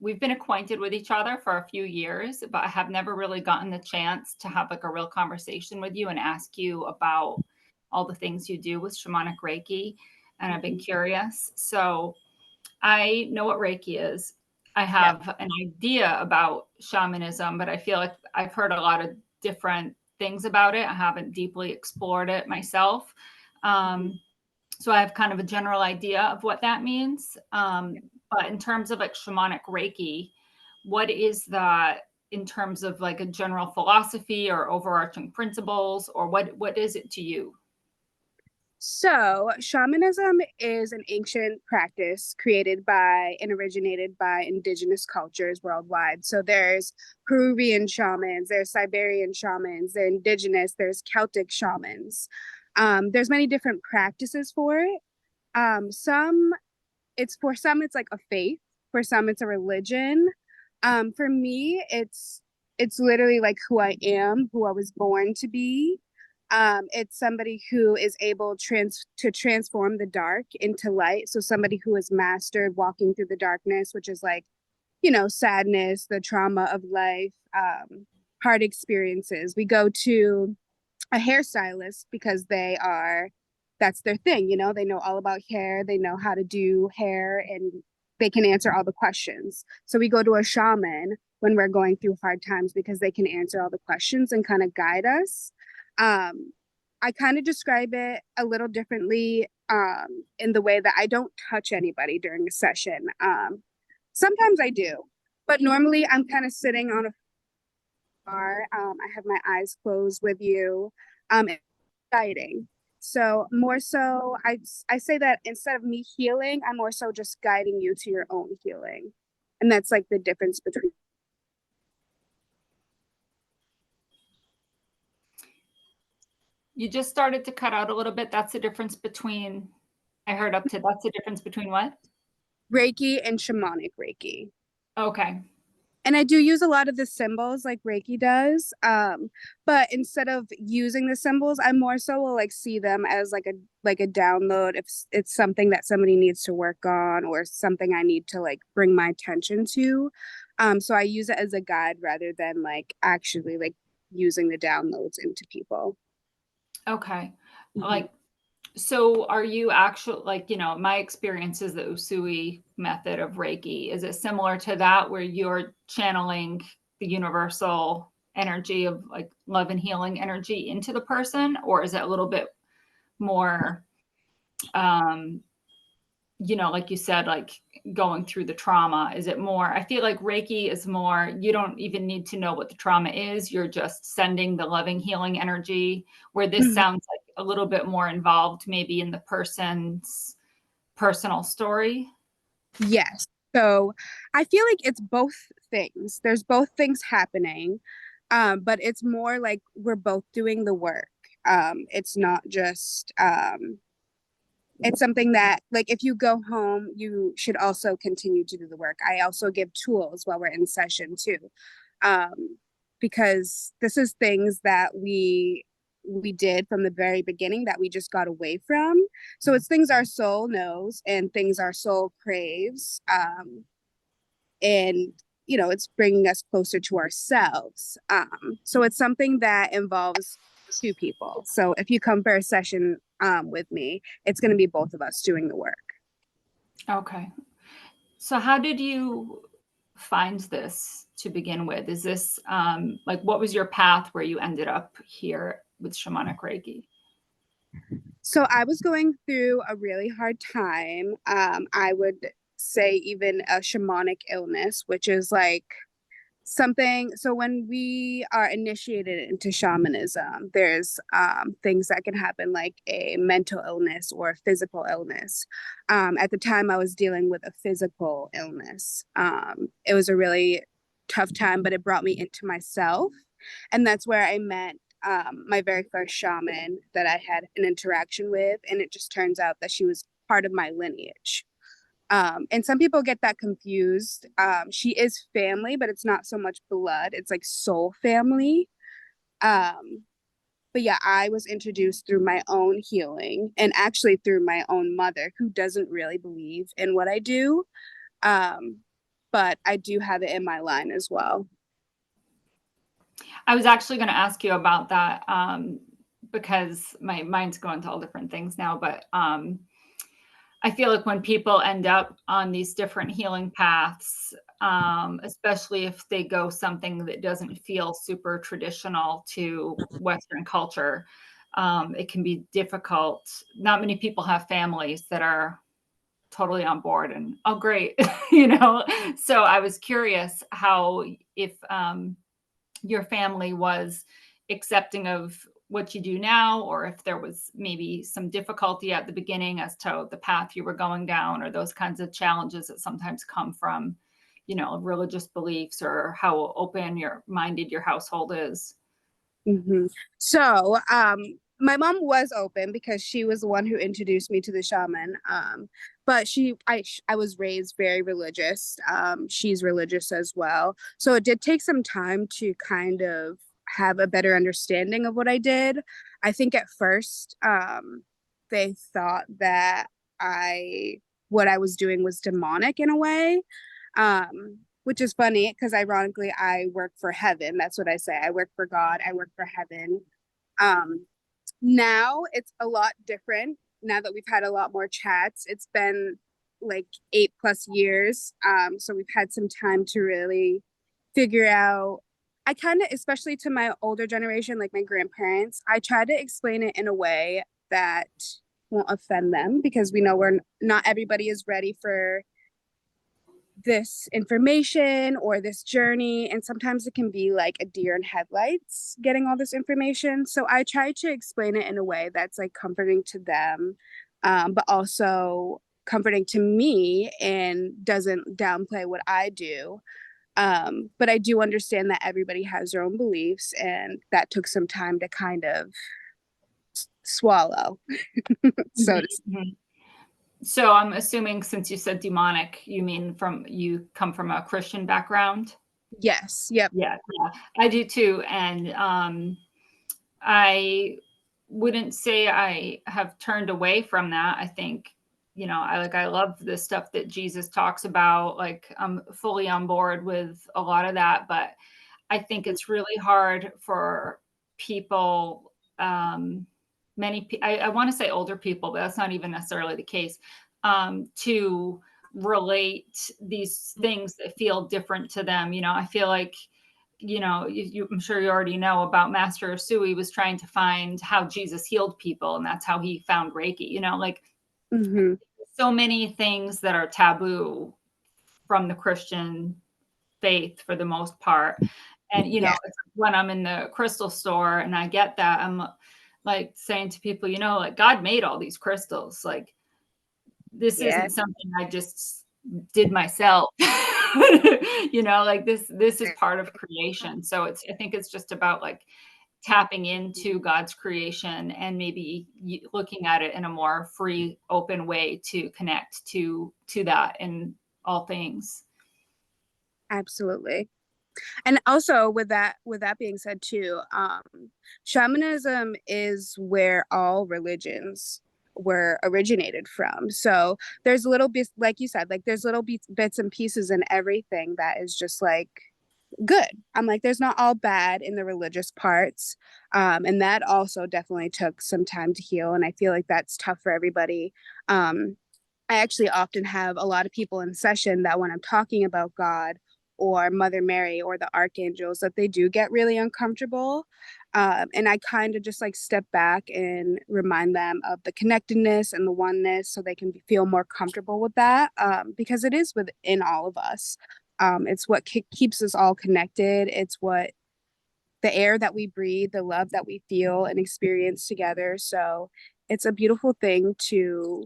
we've been acquainted with each other for a few years, but I have never really gotten the chance to have like a real conversation with you and ask you about all the things you do with shamanic Reiki. And I've been curious. So I know what Reiki is. I Yeah. have an idea about shamanism, but I feel like I've heard a lot of different things about it. I haven't deeply explored it myself. So I have kind of a general idea of what that means. But in terms of like shamanic Reiki, what is that in terms of like a general philosophy or overarching principles, or what is it to you? So, shamanism is an ancient practice created by and originated by indigenous cultures worldwide. So, there's Peruvian shamans, there's Siberian shamans, there's indigenous, there's Celtic shamans. There's many different practices for it. Some for some it's like a faith, for some it's a religion. For me, it's literally like who I am, who I was born to be. It's somebody who is able to transform the dark into light. So somebody who has mastered walking through the darkness, which is like, sadness, the trauma of life, hard experiences. We go to a hairstylist because that's their thing, they know all about hair, they know how to do hair, and they can answer all the questions. So we go to a shaman when we're going through hard times because they can answer all the questions and kind of guide us. I kind of describe it a little differently, in the way that I don't touch anybody during a session. Sometimes I do, but normally I'm kind of sitting on a bar. I have my eyes closed with you, guiding. So more so, I say that instead of me healing, I'm more so just guiding you to your own healing, and that's like the difference between. You just started to cut out a little bit. That's the difference between, I heard up to, that's the difference between what? Reiki and shamanic Reiki. Okay. And I do use a lot of the symbols like Reiki does. But instead of using the symbols, I more so will like see them as like a download if it's something that somebody needs to work on or something I need to like bring my attention to. So I use it as a guide rather than like actually like using the downloads into people. Okay. Mhm. Like, so are you actually like, my experience is the Usui method of Reiki. Is it similar to that where you're channeling the universal energy of like love and healing energy into the person? Or is it a little bit more, um, like you said, like going through the trauma? Is it more, I feel like Reiki is more, you don't even need to know what the trauma is. You're just sending the loving, healing energy, where this Mhm. sounds like a little bit more involved, maybe in the person's personal story. Yes. So I feel like it's both things. There's both things happening, but it's more like we're both doing the work. It's not just it's something that like if you go home, you should also continue to do the work. I also give tools while we're in session too. Um, because this is things that we did from the very beginning that we just got away from. So it's things our soul knows and things our soul craves. And it's bringing us closer to ourselves. So it's something that involves two people. So if you come for a session with me, it's going to be both of us doing the work. Okay. So how did you find this to begin with? Is this like, what was your path where you ended up here with shamanic Reiki? So I was going through a really hard time. I would say even a shamanic illness, which is like something. So when we are initiated into shamanism, there's things that can happen like a mental illness or a physical illness. At the time I was dealing with a physical illness. It was a really tough time, but it brought me into myself, and that's where I met my very first shaman that I had an interaction with, and it just turns out that she was part of my lineage. And some people get that confused. She is family, but it's not so much blood. It's like soul family. Um, but yeah, I was introduced through my own healing and actually through my own mother, who doesn't really believe in what I do. Um, but I do have it in my line as well. I was actually going to ask you about that because my mind's going to all different things now. But I feel like when people end up on these different healing paths, especially if they go something that doesn't feel super traditional to Western culture, it can be difficult. Not many people have families that are totally on board and, oh, great, you know? So I was curious how, if your family was accepting of what you do now, or if there was maybe some difficulty at the beginning as to the path you were going down, or those kinds of challenges that sometimes come from, religious beliefs, or how open your minded your household is. Hmm. So, my mom was open because she was the one who introduced me to the shaman. But I was raised very religious. She's religious as well. So it did take some time to kind of have a better understanding of what I did. I think at first, they thought that what I was doing was demonic in a way. Which is funny because ironically, I work for heaven. That's what I say. I work for God. I work for heaven. Um, Now it's a lot different. Now that we've had a lot more chats, it's been like 8+ years. So we've had some time to really figure out. I kind of, especially to my older generation, like my grandparents, I try to explain it in a way that won't offend them because we know we're not everybody is ready for this information or this journey, and sometimes it can be like a deer in headlights getting all this information. So I try to explain it in a way that's like comforting to them, but also comforting to me and doesn't downplay what I do. But I do understand that everybody has their own beliefs, and that took some time to kind of swallow. So to Mm-hmm. Mm-hmm. So I'm assuming, since you said demonic, you mean you come from a Christian background? yes, yep. Yeah, yeah, I do too. And I wouldn't say I have turned away from that. I think, I love the stuff that Jesus talks about. Like, I'm fully on board with a lot of that, but I think it's really hard for people, I want to say older people, but that's not even necessarily the case, to relate these things that feel different to them. I feel like, I'm sure you already know about Master Usui was trying to find how Jesus healed people, and that's how he found Reiki. Like, Hmm. so many things that are taboo from the Christian faith for the most part. And, Yeah, it's like when I'm in the crystal store and I get that, I'm like saying to people, like, God made all these crystals. Like, this yeah. isn't something I just did myself. Like, this is part of creation. So I think it's just about like tapping into God's creation and maybe looking at it in a more free, open way to connect to that in all things. Absolutely. And also with that being said too, shamanism is where all religions were originated from. So there's little bits, like you said, like there's little bits and pieces in everything that is just like good. I'm like, there's not all bad in the religious parts. And that also definitely took some time to heal. And I feel like that's tough for everybody. I actually often have a lot of people in session that when I'm talking about God or Mother Mary or the archangels, that they do get really uncomfortable. And I kind of just like step back and remind them of the connectedness and the oneness so they can feel more comfortable with that, because it is within all of us. It's what keeps us all connected. It's what the air that we breathe, the love that we feel and experience together. So it's a beautiful thing to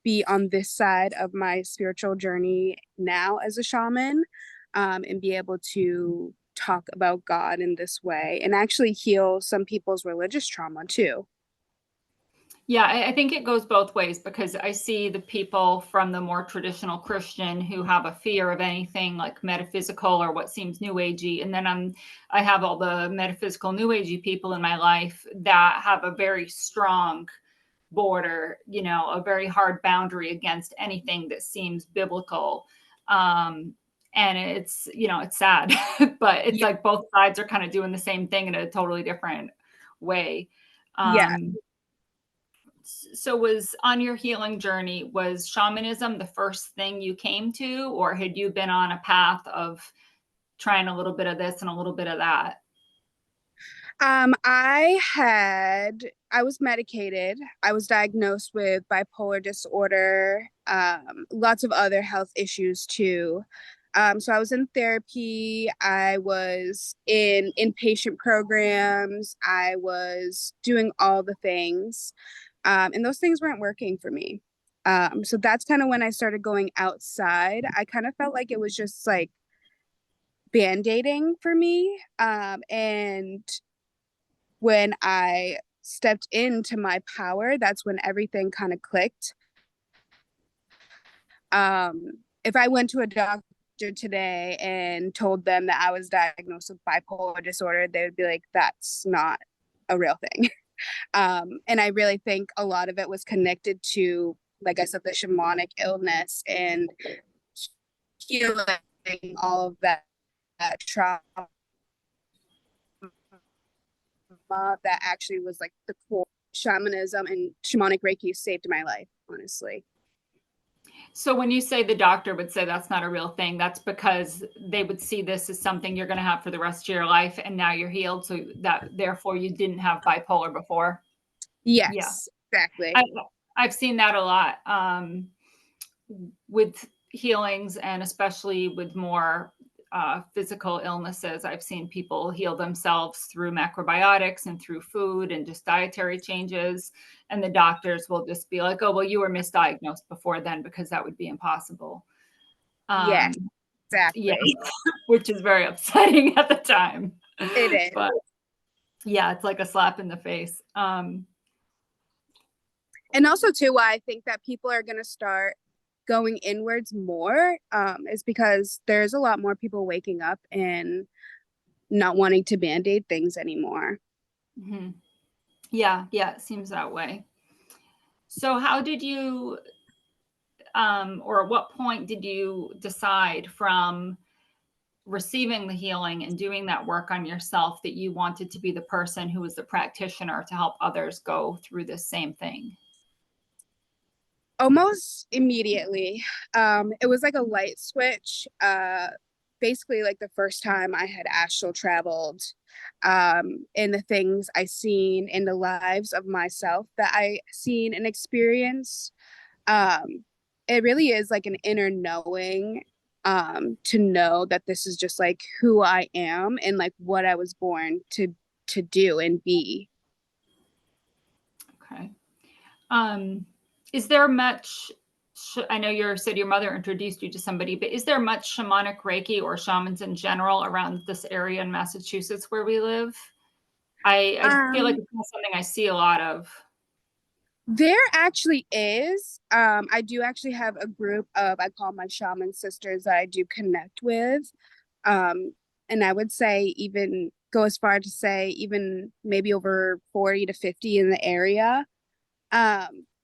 be on this side of my spiritual journey now as a shaman, and be able to talk about God in this way and actually heal some people's religious trauma too. Yeah, I think it goes both ways, because I see the people from the more traditional Christian who have a fear of anything like metaphysical or what seems new agey. And then I have all the metaphysical new agey people in my life that have a very strong border, a very hard boundary against anything that seems biblical. and it's, it's sad, but it's Yeah. like both sides are kind of doing the same thing in a totally different way. Yeah. Um, so was on your healing journey, was shamanism the first thing you came to, or had you been on a path of trying a little bit of this and a little bit of that? I was medicated. I was diagnosed with bipolar disorder, lots of other health issues too. So I was in therapy. I was in inpatient programs. I was doing all the things. And those things weren't working for me. So that's kind of when I started going outside. I kind of felt like it was just like band-aiding for me. And when I stepped into my power, that's when everything kind of clicked. If I went to a doctor today and told them that I was diagnosed with bipolar disorder, they would be like, that's not a real thing. And I really think a lot of it was connected to, like I said, the shamanic illness and healing all of that trauma that actually was like the core. Shamanism and shamanic Reiki saved my life, honestly. So when you say the doctor would say that's not a real thing, that's because they would see this as something you're going to have for the rest of your life, and now you're healed, so that therefore you didn't have bipolar before. Yeah, Yes, exactly. I, I've seen that a lot with healings, and especially with more physical illnesses. I've seen people heal themselves through macrobiotics and through food and just dietary changes. And the doctors will just be like, oh, well, you were misdiagnosed before then, because that would be impossible. Yes, Yeah, exactly. which is very upsetting at the time. It is. But yeah, it's like a slap in the face. And also too, why I think that people are gonna start going inwards more, is because there's a lot more people waking up and not wanting to band-aid things anymore. Mhm. Yeah, it seems that way. So how did you or at what point did you decide from receiving the healing and doing that work on yourself that you wanted to be the person who was the practitioner to help others go through this same thing? Almost immediately. It was like a light switch. Basically like the first time I had astral traveled, and the things I seen in the lives of myself that I seen and experienced. Um, it really is like an inner knowing, to know that this is just like who I am and like what I was born to do and be. Okay. Um, is there much, I know you said your mother introduced you to somebody, but is there much shamanic Reiki or shamans in general around this area in Massachusetts where we live? I feel like Um, it's not something I see a lot of. There actually is. I do actually have a group of, I call my shaman sisters that I do connect with. And I would say even go as far to say even maybe over 40 to 50 in the area.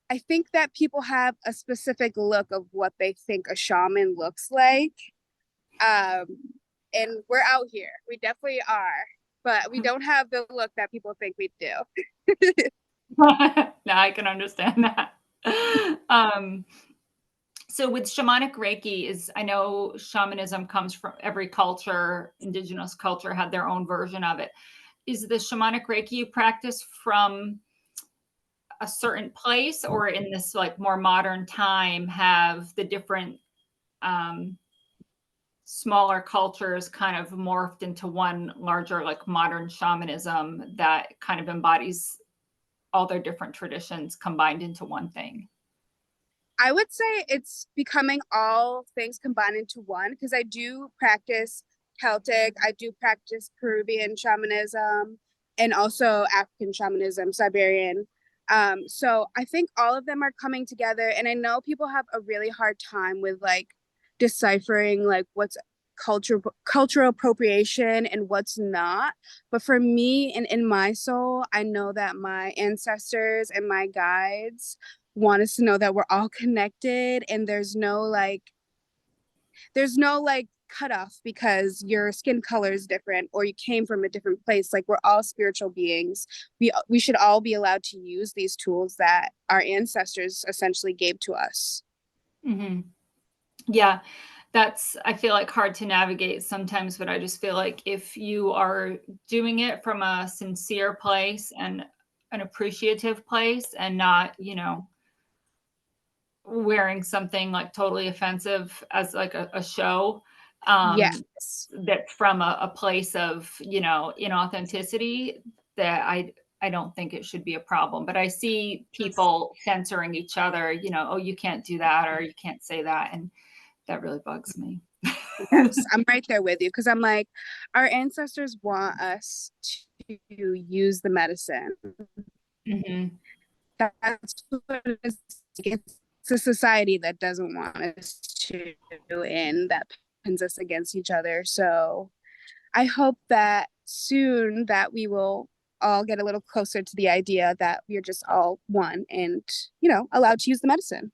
I think that people have a specific look of what they think a shaman looks like. Um, and we're out here. We definitely are, but we don't have the look that people think we do. Now I can understand that. Um, so with shamanic Reiki, is I know shamanism comes from every culture, indigenous culture had their own version of it. Is the shamanic Reiki you practice from a certain place, or in this like more modern time have the different um, smaller cultures kind of morphed into one larger like modern shamanism that kind of embodies all their different traditions combined into one thing? I would say it's becoming all things combined into one because I do practice Celtic, I do practice Peruvian shamanism, and also African shamanism, Siberian. So I think all of them are coming together, and I know people have a really hard time with like deciphering like what's cultural appropriation and what's not. But for me and in my soul, I know that my ancestors and my guides want us to know that we're all connected and there's no like cut off because your skin color is different or you came from a different place. Like, we're all spiritual beings. We should all be allowed to use these tools that our ancestors essentially gave to us. Hmm. Yeah, that's, I feel like, hard to navigate sometimes, but I just feel like if you are doing it from a sincere place and an appreciative place and not, wearing something like totally offensive as like a show, Yes. that's from a place of, inauthenticity, that I don't think it should be a problem. But I see people censoring each other, oh, you can't do that or you can't say that. And that really bugs me. Yes, I'm right there with you because I'm like, our ancestors want us to use the medicine. Hmm. That's what it is. It's a society that doesn't want us to, and that pins us against each other. So I hope that soon that we will all get a little closer to the idea that we're just all one and, allowed to use the medicine.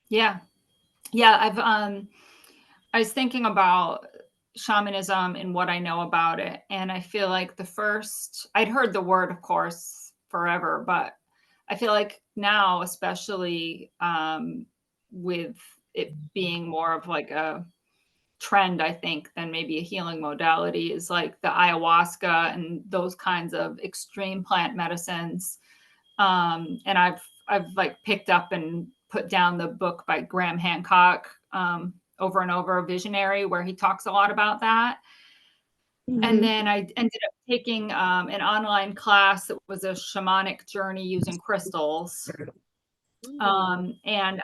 Yeah. Yeah. I was thinking about shamanism and what I know about it. And I feel like I'd heard the word, of course, forever, but I feel like now, especially with it being more of like a trend, I think, than maybe a healing modality, is like the ayahuasca and those kinds of extreme plant medicines. And I've like picked up and put down the book by Graham Hancock, over and over, Visionary, where he talks a lot about that. And Mm-hmm. then I ended up taking an online class that was a shamanic journey using crystals. And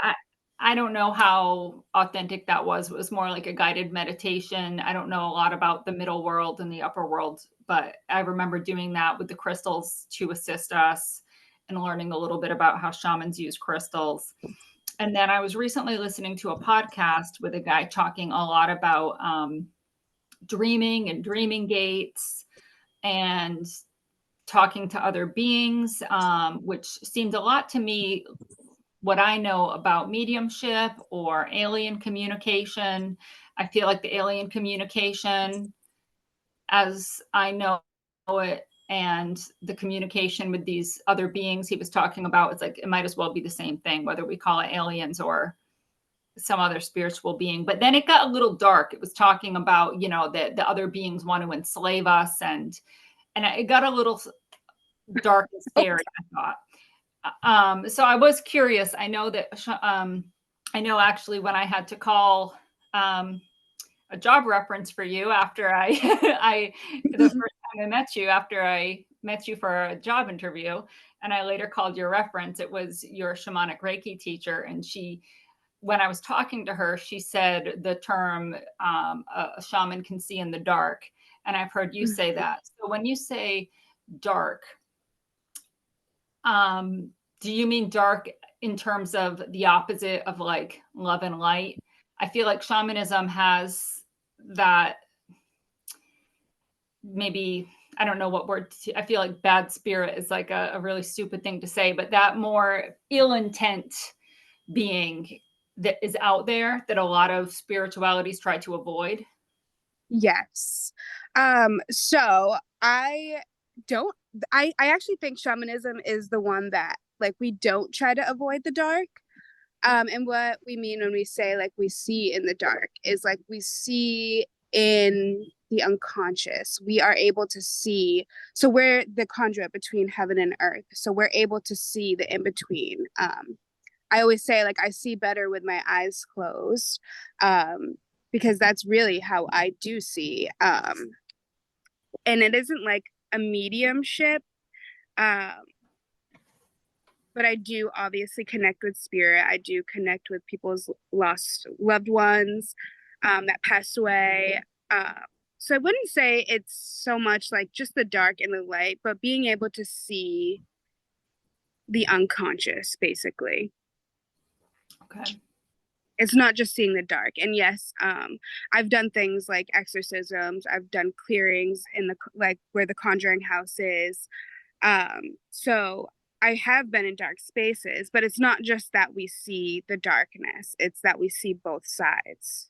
I don't know how authentic that was. It was more like a guided meditation. I don't know a lot about the middle world and the upper world, but I remember doing that with the crystals to assist us and learning a little bit about how shamans use crystals. And then I was recently listening to a podcast with a guy talking a lot about dreaming and dreaming gates and talking to other beings, which seemed a lot to me what I know about mediumship or alien communication. I feel like the alien communication, as I know it, and the communication with these other beings he was talking about, it's like it might as well be the same thing, whether we call it aliens or some other spiritual being. But then it got a little dark. It was talking about, that the other beings want to enslave us, and it got a little dark and scary, I thought. So I was curious. I know that I know actually when I had to call a job reference for you after the first time I met you, after I met you for a job interview, and I later called your reference, it was your shamanic Reiki teacher. And when I was talking to her, she said the term a shaman can see in the dark. And I've heard you say that. So when you say dark, do you mean dark in terms of the opposite of like love and light? I feel like shamanism has that, maybe, I don't know what word I feel like bad spirit is like a really stupid thing to say, but that more ill intent being that is out there that a lot of spiritualities try to avoid. Yes. So I don't, I actually think shamanism is the one that, like, we don't try to avoid the dark. And what we mean when we say like we see in the dark is like we see in the unconscious. We are able to see. So we're the conduit between heaven and earth. So we're able to see the in between. I always say like I see better with my eyes closed, because that's really how I do see. And it isn't like a mediumship. Um, but I do obviously connect with spirit. I do connect with people's lost loved ones, that passed away. So I wouldn't say it's so much like just the dark and the light, but being able to see the unconscious, basically. Okay. It's not just seeing the dark. And yes, I've done things like exorcisms. I've done clearings in the like where the conjuring house is. So I have been in dark spaces, but it's not just that we see the darkness, it's that we see both sides.